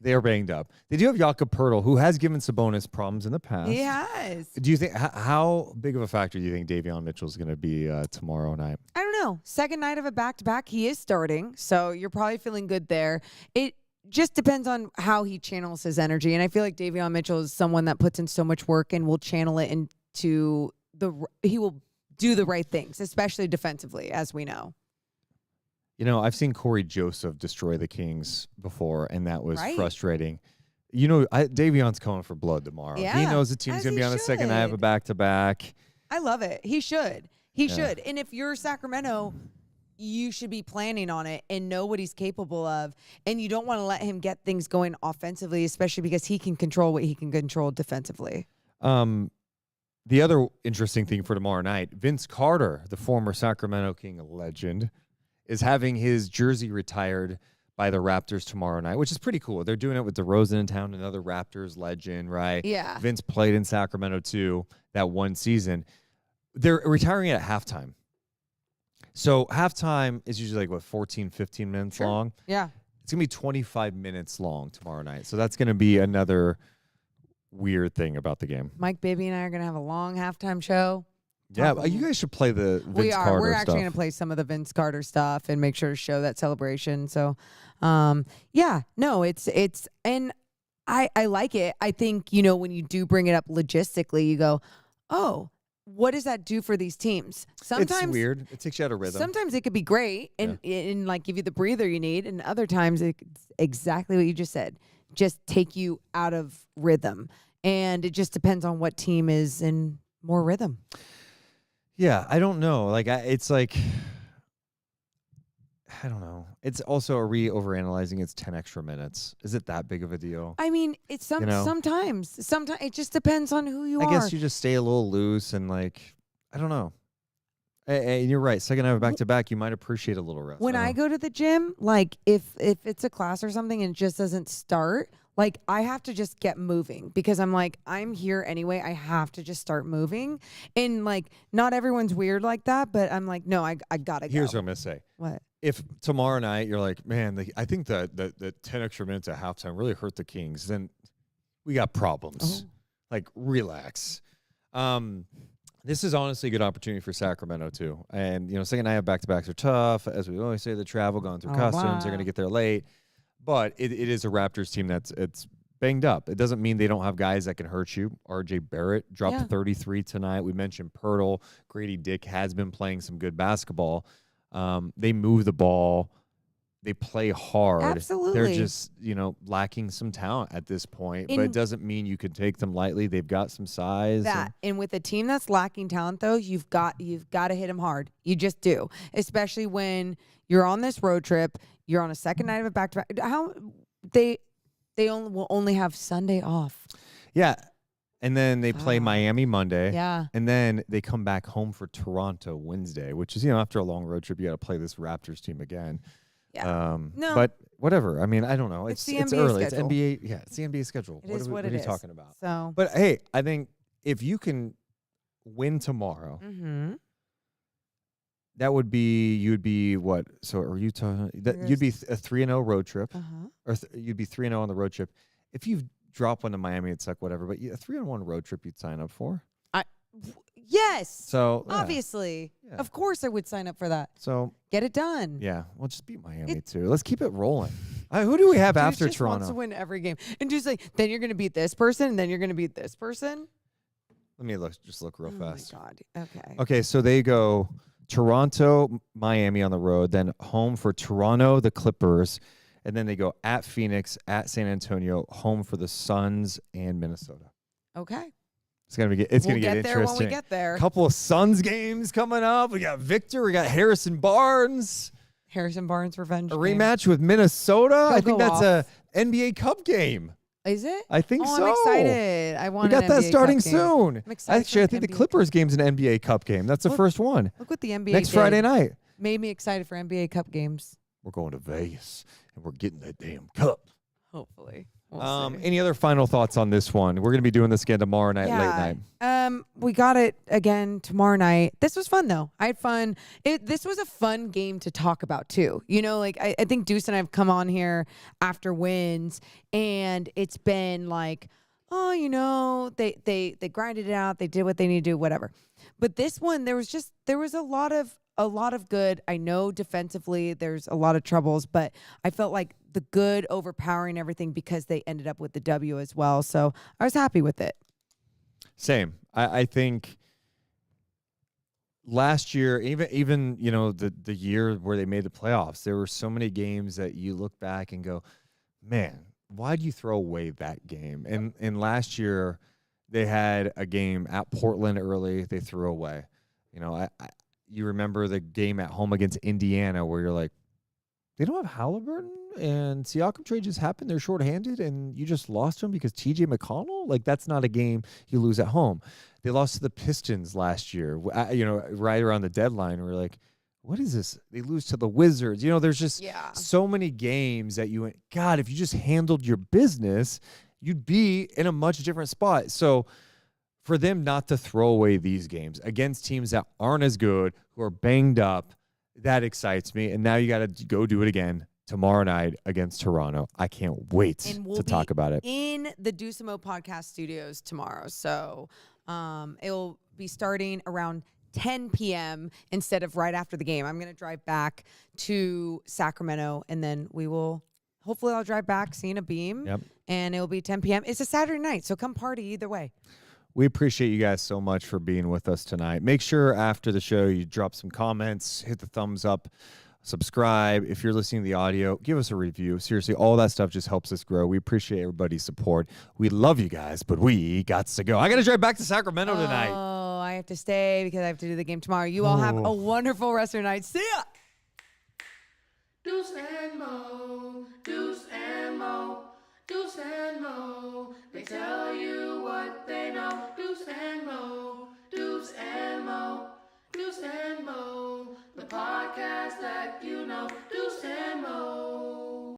they are banged up. They do have Jakob Poeltl, who has given Sabonis problems in the past. He has. Do you think how big of a factor do you think Davion Mitchell is going to be tomorrow night? I don't know. Second night of a back-to-back, he is starting, so you're probably feeling good there. It just depends on how he channels his energy, and I feel like Davion Mitchell is someone that puts in so much work and will channel it into he will do the right things, especially defensively, as we know. You know, I've seen Corey Joseph destroy the Kings before, and that was Right. frustrating. You know, Davion's coming for blood tomorrow. He Yeah, knows the team's as going to he be on the second half should. of back-to-back. I love it. He should. He Yeah. should. And if you're Sacramento, you should be planning on it and know what he's capable of. And you don't want to let him get things going offensively, especially because he can control what he can control defensively. The other interesting thing for tomorrow night, Vince Carter, the former Sacramento King legend, is having his jersey retired by the Raptors tomorrow night, which is pretty cool. They're doing it with DeRozan in town, another Raptors legend, right? Yeah. Vince played in Sacramento too that one season. They're retiring it at halftime. So halftime is usually 14, 15 minutes Sure. long. Yeah. It's going to be 25 minutes long tomorrow night. So that's going to be another weird thing about the game. Mike Bibby and I are going to have a long halftime show. Yeah, Probably. you guys should play the Vince We are. Carter We're actually stuff. going to play some of the Vince Carter stuff and make sure to show that celebration. So, yeah, no, it's, and I like it. I think, when you do bring it up logistically, you go, oh, what does that do for these teams? Sometimes it's weird. It takes you out of rhythm. Sometimes it could be great and like give you the breather you need, and other times it's exactly what you just said, just take you out of rhythm. And it just depends on what team is in more rhythm. Yeah, I don't know. Like it's like I don't know. It's also, are we overanalyzing? It's 10 extra minutes. Is it that big of a deal? I mean, it's sometimes it just depends on who you are. I guess you just stay a little loose and like, I don't know. And you're right. Second night back to back, you might appreciate a little rest. When I go to the gym, like if it's a class or something and it just doesn't start, like I have to just get moving because I'm like, I'm here anyway. I have to just start moving. And like, not everyone's weird like that, but I'm like, no, I gotta go. Here's what I'm gonna say. What? If tomorrow night you're like, man, I think the 10 extra minutes at halftime really hurt the Kings, then we got problems. Oh. Like, relax. This is honestly a good opportunity for Sacramento too. And second night back-to-backs are tough. As we always say, the travel, going through customs, they're gonna get there late. But it is a Raptors team it's banged up. It doesn't mean they don't have guys that can hurt you. RJ Barrett dropped 33 tonight. We mentioned Pirtle. Grady Dick has been playing some good basketball. They move the ball. They play hard. Absolutely. They're just, lacking some talent at this point. But it doesn't mean you can take them lightly. They've got some size. And with a team that's lacking talent, though, you've got to hit them hard. You just do. Especially when you're on this road trip. You're on a second night of a back-to-back. How they will only have Sunday off. Yeah. And then they play Miami Monday. Yeah. And then they come back home for Toronto Wednesday, which is, after a long road trip, you got to play this Raptors team again. Yeah. No. But whatever. I mean, I don't know. It's early. Schedule. It's NBA. Yeah, it's the NBA schedule. What are you is. talking about? So. But hey, I think if you can win tomorrow, that would be, you'd be what? So are you talking? You'd be a 3-0 road trip, or you'd be 3-0 on the road trip. If you drop one to Miami, it's like whatever. But a 3-1 road trip, you'd sign up for. Yes. So obviously, of course, I would sign up for that. So get it done. Yeah, we'll just beat Miami too. Let's keep it rolling. Who do we have after just Toronto? Wants to win every game, and just like then you're going to beat this person, and then you're going to beat this person. Let me look real fast. Oh my God. Okay. Okay, so they go Toronto, Miami on the road, then home for Toronto, the Clippers, and then they go at Phoenix, at San Antonio, home for the Suns and Minnesota. Okay. It's gonna get interesting. There when we get there. A couple of Suns games coming up. We got Victor. We got Harrison Barnes. Harrison Barnes revenge. A rematch with Minnesota. I think that's a NBA Cup game. Is it? I think so. I'm excited. I want. We got that starting soon. I'm excited. Actually, I think the Clippers game's an NBA Cup game. That's the first one. Look what the NBA next Friday night. Made me excited for NBA Cup games. We're going to Vegas and we're getting that damn cup. Hopefully. We'll see. Any other final thoughts on this one? We're going to be doing this again tomorrow night, late night. We got it again tomorrow night. This was fun, though. I had fun. This was a fun game to talk about, too. I think Deuce and I have come on here after wins, and it's been like, they grinded it out. They did what they need to do, whatever. But this one, there was a lot of good. I know defensively there's a lot of troubles, but I felt like the good overpowering everything because they ended up with the W as well. So I was happy with it. Same. I think last year, even the year where they made the playoffs, there were so many games that you look back and go, man, why'd you throw away that game? And last year they had a game at Portland early they threw away. You remember the game at home against Indiana where you're like, they don't have Halliburton and Siakam trade just happened. They're shorthanded and you just lost them because TJ McConnell? Like, that's not a game you lose at home. They lost to the Pistons last year, right around the deadline. We're like, what is this? They lose to the Wizards. There's just so many games that you went, God, if you just handled your business, you'd be in a much different spot. So for them not to throw away these games against teams that aren't as good, who are banged up, that excites me. And now you got to go do it again tomorrow night against Toronto. I can't wait to talk about it. In the Deuce and Mo podcast studios tomorrow. So it'll be starting around 10 p.m. instead of right after the game. I'm going to drive back to Sacramento, and then hopefully I'll drive back seeing a beam. Yep. And it'll be 10 p.m. It's a Saturday night, so come party either way. We appreciate you guys so much for being with us tonight. Make sure after the show you drop some comments, hit the thumbs up, subscribe. If you're listening to the audio, give us a review. Seriously, all that stuff just helps us grow. We appreciate everybody's support. We love you guys, but we got to go. I got to drive back to Sacramento tonight. Oh, I have to stay because I have to do the game tomorrow. You all have a wonderful rest of your night. See ya! Deuce and Mo, Deuce and Mo, Deuce and Mo. They tell you what they know. Deuce and Mo, Deuce and Mo, Deuce and Mo. The podcast that you know.